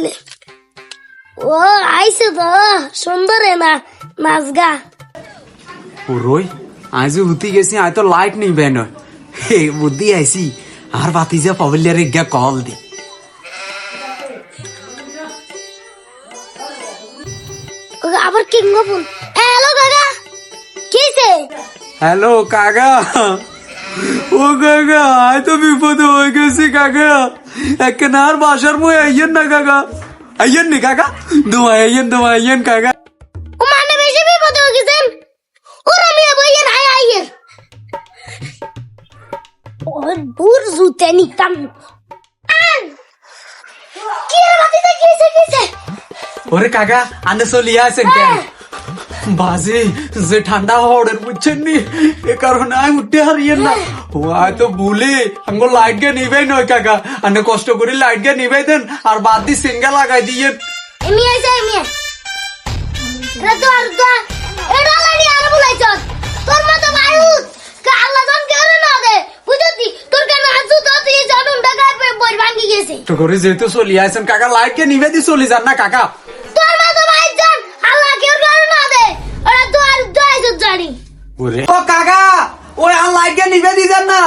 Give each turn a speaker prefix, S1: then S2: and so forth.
S1: দিলে ও আইছে তো সুন্দর না নাচ গা
S2: ওরই আজ উঠি গেছি আয় তো লাইট নেই বেন বুদ্ধি আইসি আর বাতি যা পাবলিয়ার গিয়া কল দি
S1: আবার কিংব ফোন হ্যালো কাকা কিছে
S2: হ্যালো কাকা ও কাকা আয় তো বিপদ হয়ে গেছি কাকা একনার বাসার মই আইয়েন না কাকা আইয়েন নি কাকা দোয়া আইয়েন কাকা
S1: ও মানে বেশি বিপদ হয়ে গেছেন ওরা মিয়া বইয়েন আইয়ের ওর বুর জুতে নিতাম কি রে বাতিতে কিছে
S2: ওরে কাকা আনে চলিয়া আছেন কেন বাজে যে ঠান্ডা হওয়ার বুঝছেন নি এ কারণে আমি উঠতে হারিয়েন না ও আয় তো ভুলে আমগো লাইট গে নিবেই নয় কাকা আনে কষ্ট করে লাইট গে নিবেই দেন আর বাদ দি সিঙ্গা লাগাই দিয়েন
S1: এমি আইছে এমি রে তো আর তো এডা লাগি আর বলাইছ তোর মত মায়ুত কা আল্লাহ জান কেরে না দে বুঝতি তোর কেন আজু তো তুই জানুন ঢাকায় বই ভাঙি গেছে
S2: তো করে যেহেতু চলিয়া আছেন কাকা লাইট গে নিবে দি চলি যান না কাকা
S1: তোর মত মাইত জান আল্লাহ কেউ করে না দে ওরা তো আর দোয়াইছ জানি
S2: ওরে ও কাকা ওই আর লাইট গে নিবে দি দেন না